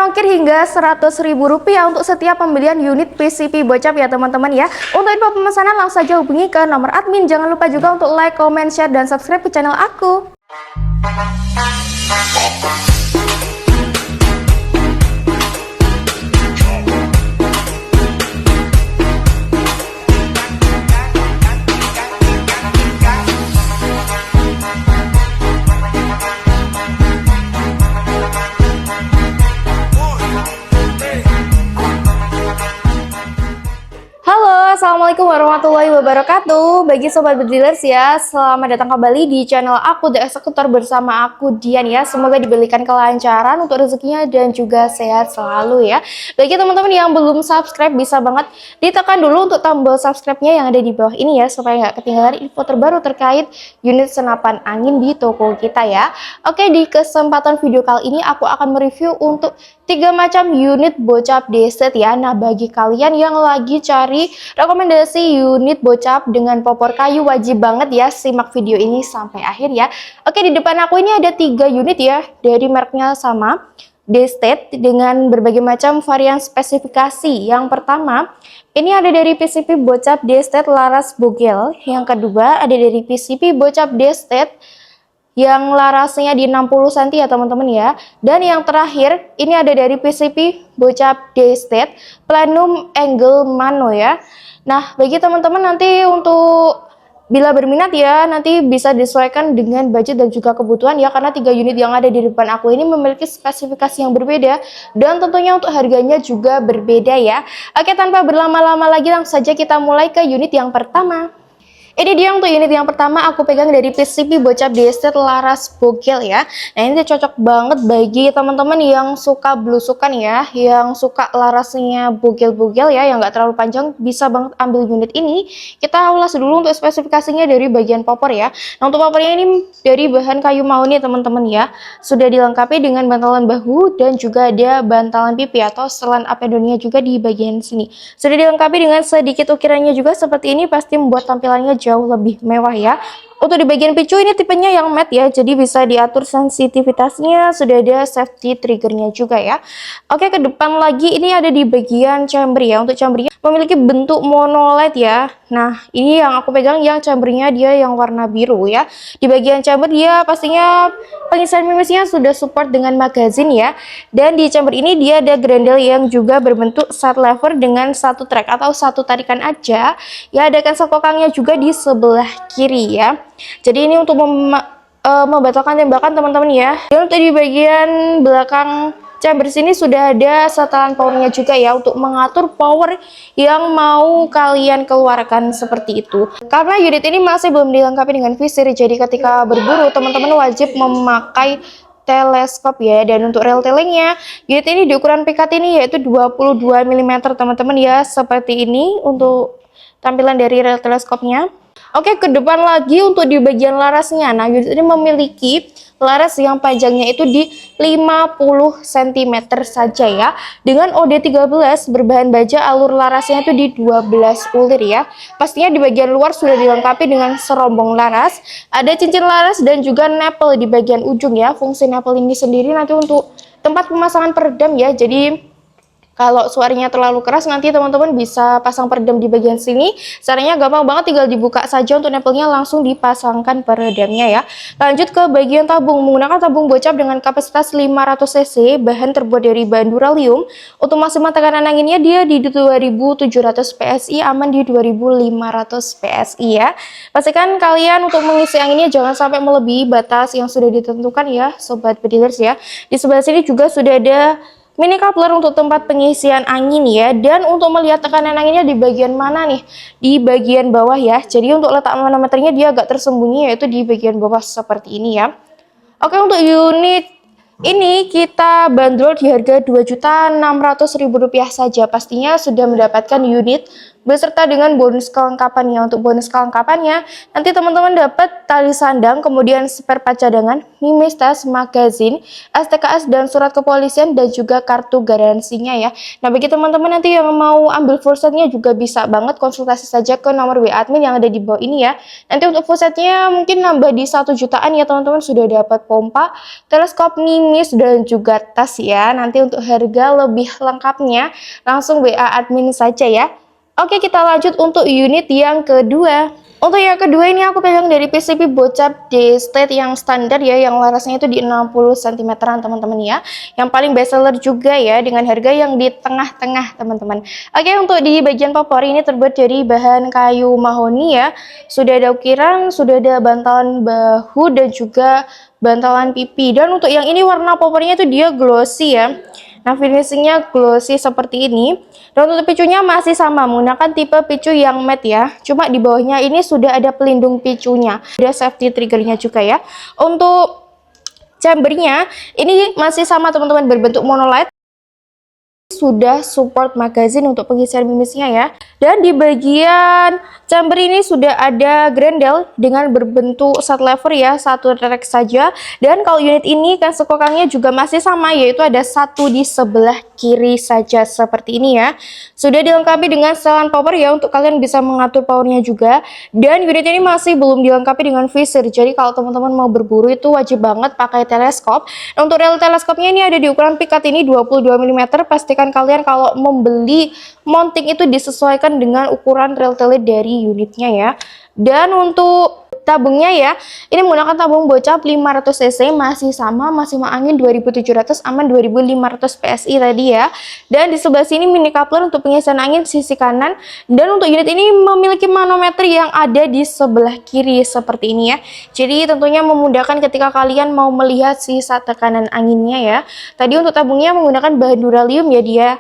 ongkir hingga Rp100.000 untuk setiap pembelian unit PCP Bocap ya teman-teman ya. Untuk info pemesanan langsung saja hubungi ke nomor admin. Jangan lupa juga untuk like, comment, share, dan subscribe ke channel aku. Assalamualaikum warahmatullahi wabarakatuh. Bagi sobat bedilers ya, selamat datang kembali di channel aku The Executor bersama aku Dian ya. Semoga diberikan kelancaran untuk rezekinya dan juga sehat selalu ya. Bagi teman-teman yang belum subscribe, bisa banget ditekan dulu untuk tombol subscribe-nya yang ada di bawah ini ya, supaya nggak ketinggalan info terbaru terkait unit senapan angin di toko kita ya. Oke, di kesempatan video kali ini aku akan mereview untuk 3 macam unit Bocap D-set ya. Nah, bagi kalian yang lagi cari rekomendasi unit Bocap dengan popor kayu, wajib banget ya simak video ini sampai akhir ya. Oke, di depan aku ini ada 3 unit ya, dari mereknya sama, D-set, dengan berbagai macam varian spesifikasi. Yang pertama, ini ada dari PCP Bocap D-set laras bogel. Yang kedua, ada dari PCP Bocap D-set yang larasnya di 60 cm ya teman-teman ya. Dan yang terakhir, ini ada dari PCP Bocap D-set Planum Angle Mano ya. Nah, bagi teman-teman nanti untuk bila berminat ya, nanti bisa disesuaikan dengan budget dan juga kebutuhan ya, karena 3 unit yang ada di depan aku ini memiliki spesifikasi yang berbeda dan tentunya untuk harganya juga berbeda ya. Oke, tanpa berlama-lama lagi langsung saja kita mulai ke unit yang pertama. Ini dia untuk unit yang pertama, aku pegang dari PCP Bocap D-set laras bogel ya. Nah, ini cocok banget bagi teman-teman yang suka blusukan ya, yang suka larasnya bogel-bogel ya, yang nggak terlalu panjang, bisa banget ambil unit ini. Kita ulas dulu untuk spesifikasinya dari bagian popor ya. Nah, untuk popornya ini dari bahan kayu mahoni teman-teman ya. Sudah dilengkapi dengan bantalan bahu dan juga ada bantalan pipi atau setelan apedonia juga di bagian sini. Sudah dilengkapi dengan sedikit ukirannya juga seperti ini, pasti membuat tampilannya jauh lebih mewah ya. Untuk di bagian picu ini tipenya yang matte ya, jadi bisa diatur sensitivitasnya, sudah ada safety triggernya juga ya. Oke, ke depan lagi ini ada di bagian chamber ya. Untuk chambernya memiliki bentuk monoled ya. Nah, ini yang aku pegang yang chambernya dia yang warna biru ya. Di bagian chamber dia pastinya pengisian mimisnya sudah support dengan magazine ya. Dan di chamber ini dia ada grendel yang juga berbentuk side lever dengan satu track atau satu tarikan aja. Ya, ada cancel kokangnya juga di sebelah kiri ya. Jadi ini untuk membatalkan tembakan teman-teman ya. Dan untuk di bagian belakang chamber sini sudah ada setelan powernya juga ya, untuk mengatur power yang mau kalian keluarkan seperti itu. Karena unit ini masih belum dilengkapi dengan visir, jadi ketika berburu teman-teman wajib memakai teleskop ya. Dan untuk rel tailingnya, unit ini di ukuran pikat ini yaitu 22 mm teman-teman ya, seperti ini untuk tampilan dari rel teleskopnya. Oke, ke depan lagi untuk di bagian larasnya. Nah, unit ini memiliki laras yang panjangnya itu di 50 cm saja ya, dengan OD13 berbahan baja, alur larasnya itu di 12 ulir ya. Pastinya di bagian luar sudah dilengkapi dengan serombong laras, ada cincin laras dan juga nipple di bagian ujung ya. Fungsi nipple ini sendiri nanti untuk tempat pemasangan peredam ya, jadi kalau suaranya terlalu keras nanti teman-teman bisa pasang peredam di bagian sini. Caranya gampang banget, tinggal dibuka saja untuk nempelnya, langsung dipasangkan peredamnya ya. Lanjut ke bagian tabung, menggunakan tabung Bocap dengan kapasitas 500 cc, bahan terbuat dari bahan duralium. Untuk maksimal tekanan anginnya dia di 2700 PSI, aman di 2500 PSI ya. Pastikan kalian untuk mengisi anginnya jangan sampai melebihi batas yang sudah ditentukan ya, sobat bedilers ya. Di sebelah sini juga sudah ada mini coupler untuk tempat pengisian angin ya. Dan untuk melihat tekanan anginnya di bagian mana nih? Di bagian bawah ya. Jadi untuk letak manometernya dia agak tersembunyi, yaitu di bagian bawah seperti ini ya. Oke, untuk unit ini kita bandrol di harga Rp2.600.000 saja. Pastinya sudah mendapatkan unit beserta dengan bonus kelengkapannya. Untuk bonus kelengkapannya, nanti teman-teman dapat tali sandang, kemudian spare part cadangan, mimis tas, magazin, STKS dan surat kepolisian, dan juga kartu garansinya ya. Nah, bagi teman-teman nanti yang mau ambil full setnya juga bisa banget konsultasi saja ke nomor WA admin yang ada di bawah ini ya. Nanti untuk full setnya mungkin nambah di 1 jutaan ya teman-teman, sudah dapat pompa, teleskop, mimis, dan juga tas ya. Nanti untuk harga lebih lengkapnya langsung WA admin saja ya. Oke, kita lanjut untuk unit yang kedua. Untuk yang kedua ini aku pegang dari PCB Bocap D-State yang standar ya, yang larasnya itu di 60 cm teman-teman ya. Yang paling best seller juga ya, dengan harga yang di tengah-tengah teman-teman. Oke, untuk di bagian popor ini terbuat dari bahan kayu mahoni ya. Sudah ada ukiran, sudah ada bantalan bahu dan juga bantalan pipi. Dan untuk yang ini warna popornya itu dia glossy ya. Nah, finishingnya glossy seperti ini. Dan untuk picunya masih sama, menggunakan tipe picu yang matte ya. Cuma di bawahnya ini sudah ada pelindung picunya. Ada safety triggernya juga ya. Untuk chambernya ini masih sama teman-teman, berbentuk monolight. Sudah support magazine untuk pengisian mimisnya ya. Dan di bagian chamber ini sudah ada grendel dengan berbentuk sat lever ya, satu track saja. Dan kalau unit ini kan sekokangnya juga masih sama, yaitu ada satu di sebelah kiri saja seperti ini ya. Sudah dilengkapi dengan setelan power ya, untuk kalian bisa mengatur powernya juga. Dan unit ini masih belum dilengkapi dengan visor, jadi kalau teman-teman mau berburu itu wajib banget pakai teleskop. Nah, untuk rel teleskopnya ini ada di ukuran pikat ini 22 mm. Pastikan kalian kalau membeli mounting itu disesuaikan dengan ukuran rel tele dari unitnya ya. Dan untuk tabungnya ya, ini menggunakan tabung Bocap 500 cc, masih sama, masih angin 2700, aman 2500 PSI tadi ya. Dan di sebelah sini mini coupler untuk pengisian angin sisi kanan. Dan untuk unit ini memiliki manometer yang ada di sebelah kiri seperti ini ya. Jadi tentunya memudahkan ketika kalian mau melihat sisa tekanan anginnya ya. Tadi untuk tabungnya menggunakan bahan duralium ya dia.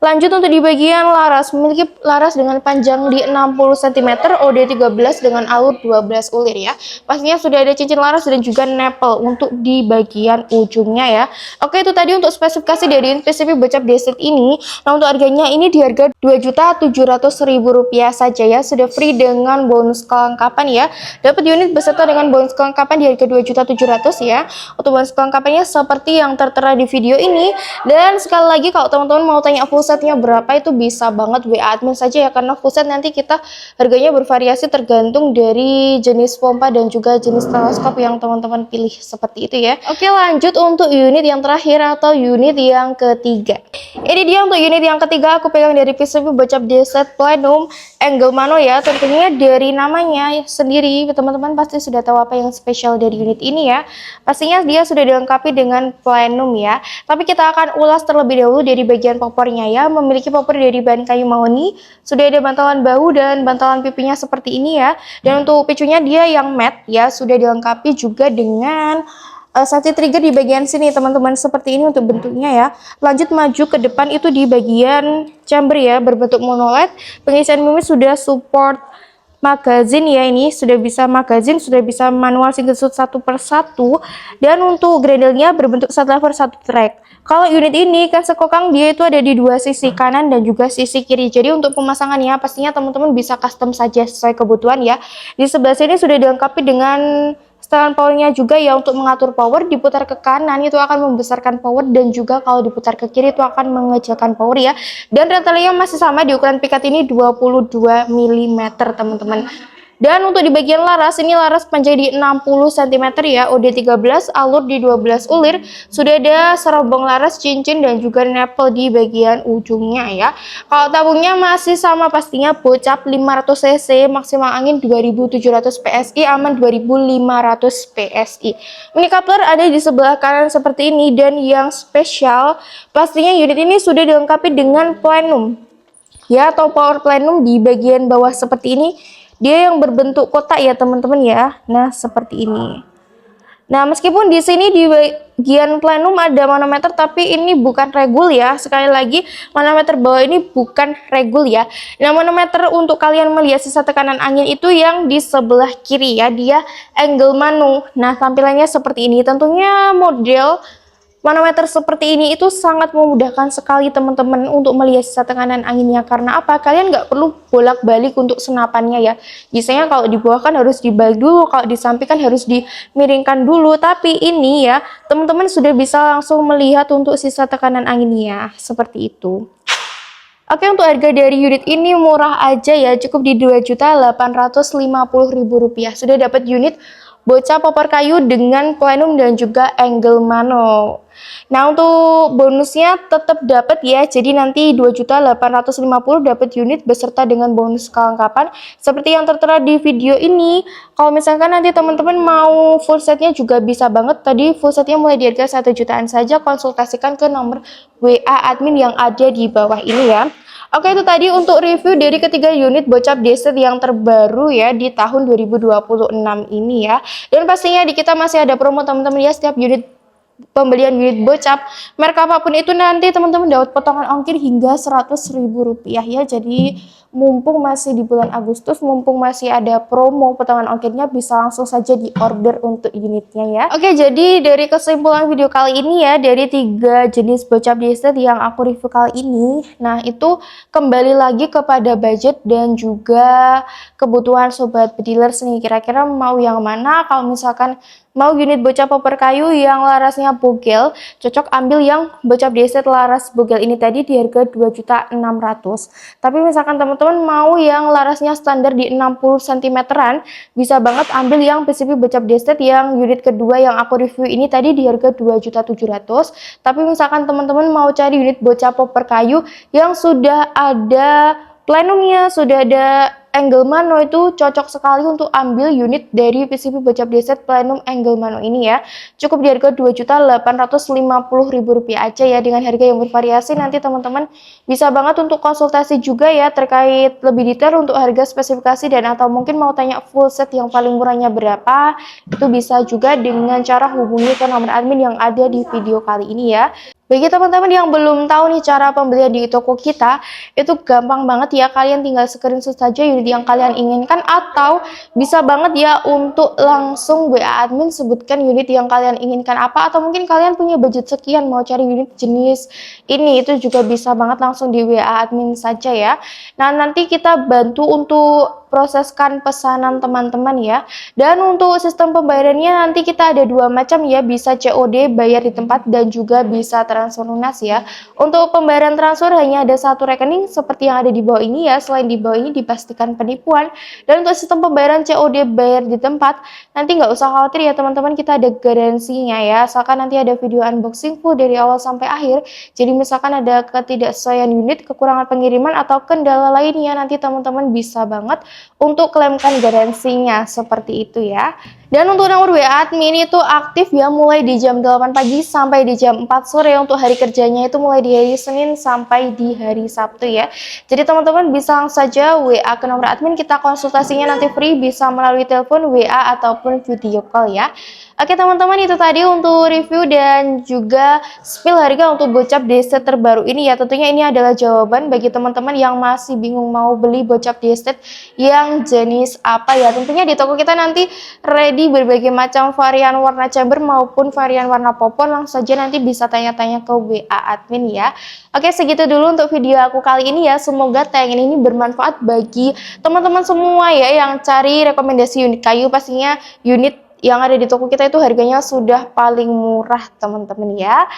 Lanjut untuk di bagian laras, memiliki laras dengan panjang di 60 cm, OD13 dengan alur 12 ulir ya. Pastinya sudah ada cincin laras dan juga nepel untuk di bagian ujungnya ya. Oke, itu tadi untuk spesifikasi dari PCB Bocap D-State ini. Nah, untuk harganya ini di harga Rp2.700.000 saja ya, sudah free dengan bonus kelengkapan ya. Dapat unit beserta dengan bonus kelengkapan di harga Rp2.700.000 ya. Untuk bonus kelengkapannya seperti yang tertera di video ini. Dan sekali lagi kalau teman-teman mau tanya full setnya berapa, itu bisa banget WA admin saja ya, karena full set nanti kita harganya bervariasi tergantung dari jenis pompa dan juga jenis teleskop yang teman-teman pilih seperti itu ya. Oke, lanjut untuk unit yang terakhir atau unit yang ketiga. Ini dia untuk unit yang ketiga, aku pegang dari PCB Bocap D-State Platinum Angle Mano ya. Tentunya dari namanya sendiri teman-teman pasti sudah tahu apa yang spesial dari unit ini ya. Pastinya dia sudah dilengkapi dengan platinum ya. Tapi kita akan ulas terlebih dahulu dari bagian popornya ya. Memiliki popor dari bahan kayu mahoni, sudah ada bantalan bahu dan bantalan pipinya seperti ini ya. Dan untuk picunya dia yang matte ya, sudah dilengkapi juga dengan safety trigger di bagian sini teman-teman, seperti ini untuk bentuknya ya. Lanjut maju ke depan, itu di bagian chamber ya, berbentuk monolight. Pengisian mimis sudah support magazine ya, ini sudah bisa magazine, sudah bisa manual single shoot 1 per 1. Dan untuk grendelnya berbentuk sat lever 1 track. Kalau unit ini kan sekokang dia itu ada di dua sisi, kanan dan juga sisi kiri. Jadi untuk pemasangannya pastinya teman-teman bisa custom saja sesuai kebutuhan ya. Di sebelah sini sudah dilengkapi dengan setelan powernya juga ya, untuk mengatur power. Diputar ke kanan itu akan membesarkan power, dan juga kalau diputar ke kiri itu akan mengecilkan power ya. Dan rantelnya masih sama di ukuran pikat ini 22 mm teman-teman. Dan untuk di bagian laras, ini laras panjang di 60 cm ya, OD13, alur di 12 ulir. Sudah ada serobong laras, cincin, dan juga nepel di bagian ujungnya ya. Kalau tabungnya masih sama pastinya, Bocap 500 cc, maksimal angin 2700 PSI, aman 2500 PSI. Mini coupler ada di sebelah kanan seperti ini. Dan yang spesial pastinya unit ini sudah dilengkapi dengan platinum ya, atau power platinum di bagian bawah seperti ini. Dia yang berbentuk kotak ya teman-teman ya. Nah, seperti ini. Nah, meskipun di sini di bagian platinum ada manometer, tapi ini bukan regul ya. Sekali lagi, manometer bawah ini bukan regul ya. Nah, manometer untuk kalian melihat sisa tekanan angin itu yang di sebelah kiri ya. Dia angle mano. Nah, tampilannya seperti ini. Tentunya model Manometer seperti ini itu sangat memudahkan sekali teman-teman untuk melihat sisa tekanan anginnya. Karena apa? Kalian nggak perlu bolak-balik untuk senapannya ya. Biasanya kalau di bawah kan harus dibalik dulu, kalau di samping kan harus dimiringkan dulu. Tapi ini ya, teman-teman sudah bisa langsung melihat untuk sisa tekanan anginnya. Seperti itu. Oke, untuk harga dari unit ini murah aja ya, cukup di Rp2.850.000. Sudah dapat unit bocah popor kayu dengan plenum dan juga angle mano. Nah, untuk bonusnya tetap dapat ya. Jadi nanti 2.850.000 dapat unit beserta dengan bonus kelengkapan seperti yang tertera di video ini. Kalau misalkan nanti teman-teman mau full setnya juga bisa banget. Tadi full setnya mulai di harga 1 jutaan saja. Konsultasikan ke nomor WA admin yang ada di bawah ini ya. Oke, itu tadi untuk review dari ketiga unit bocap Destet yang terbaru ya di tahun 2026 ini ya. Dan pastinya di kita masih ada promo teman-teman ya, setiap unit pembelian unit bocap merek apapun itu nanti teman-teman dapat potongan ongkir hingga Rp100.000 ya. Jadi mumpung masih di bulan Agustus, mumpung masih ada promo potongan ongkirnya, bisa langsung saja di order untuk unitnya ya. Oke, jadi dari kesimpulan video kali ini ya, dari 3 jenis bocap Destet yang aku review kali ini, nah itu kembali lagi kepada budget dan juga kebutuhan sobat bedilers nih, kira-kira mau yang mana. Kalau misalkan mau unit bocap popor kayu yang larasnya bogel, cocok ambil yang bocap Destet laras bogel ini tadi di harga Rp2.600.000. Tapi misalkan teman-teman mau yang larasnya standar di 60 cm-an, bisa banget ambil yang PCB bocap Destet yang unit kedua yang aku review ini tadi di harga Rp2.700.000. Tapi misalkan teman-teman mau cari unit bocap popor kayu yang sudah ada plenumnya, sudah ada angle mano, itu cocok sekali untuk ambil unit dari PCB bocap Destet plenum angle mano ini ya. Cukup di harga Rp2.850.000 aja ya, dengan harga yang bervariasi. Nanti teman-teman bisa banget untuk konsultasi juga ya terkait lebih detail untuk harga, spesifikasi, dan atau mungkin mau tanya full set yang paling murahnya berapa, itu bisa juga dengan cara hubungi ke nomor admin yang ada di video kali ini ya. Bagi teman-teman yang belum tahu nih cara pembelian di toko kita, itu gampang banget ya, kalian tinggal screenshot saja unit yang kalian inginkan, atau bisa banget ya untuk langsung WA admin sebutkan unit yang kalian inginkan apa, atau mungkin kalian punya budget sekian mau cari unit jenis ini, itu juga bisa banget langsung di WA admin saja ya. Nah, nanti kita bantu untuk proseskan pesanan teman-teman ya. Dan untuk sistem pembayarannya nanti kita ada 2 macam ya, bisa COD bayar di tempat dan juga bisa transfer lunas ya. Untuk pembayaran transfer hanya ada 1 rekening seperti yang ada di bawah ini ya. Selain di bawah ini dipastikan penipuan. Dan untuk sistem pembayaran COD bayar di tempat, nanti nggak usah khawatir ya teman-teman, kita ada garansinya ya. Asalkan nanti ada video unboxing full dari awal sampai akhir. Jadi misalkan ada ketidaksesuaian unit, kekurangan pengiriman, atau kendala lainnya, nanti teman-teman bisa banget untuk klaimkan garansinya, seperti itu ya. Dan untuk nomor WA admin itu aktif ya mulai di jam 8 pagi sampai di jam 4 sore. Untuk hari kerjanya itu mulai di hari Senin sampai di hari Sabtu ya. Jadi teman-teman bisa langsung saja WA ke nomor admin, kita konsultasinya nanti free, bisa melalui telepon, WA, ataupun video call ya. Oke teman-teman, itu tadi untuk review dan juga spill harga untuk bocap Destet terbaru ini ya. Tentunya ini adalah jawaban bagi teman-teman yang masih bingung mau beli bocap Destet yang jenis apa ya. Tentunya di toko kita nanti ready berbagai macam varian warna chamber maupun varian warna popor. Langsung saja nanti bisa tanya-tanya ke WA admin ya. Oke, segitu dulu untuk video aku kali ini ya. Semoga tayangan ini bermanfaat bagi teman-teman semua ya yang cari rekomendasi unit kayu. Pastinya unit yang ada di toko kita itu harganya sudah paling murah teman-teman ya.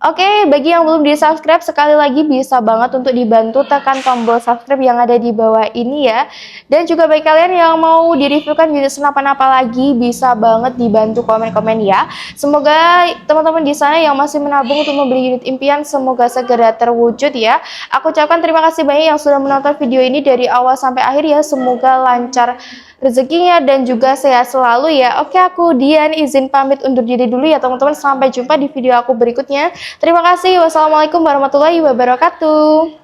Oke, bagi yang belum di subscribe, sekali lagi bisa banget untuk dibantu tekan tombol subscribe yang ada di bawah ini ya. Dan juga bagi kalian yang mau di-reviewkan unit senapan apa lagi, bisa banget dibantu komen-komen ya. Semoga teman-teman di sana yang masih menabung untuk membeli unit impian, semoga segera terwujud ya. Aku ucapkan terima kasih banyak yang sudah menonton video ini dari awal sampai akhir ya. Semoga lancar rezekinya dan juga sehat selalu ya. Oke, aku Dian izin pamit undur diri dulu ya teman-teman. Sampai jumpa di video aku berikutnya. Terima kasih. Wassalamualaikum warahmatullahi wabarakatuh.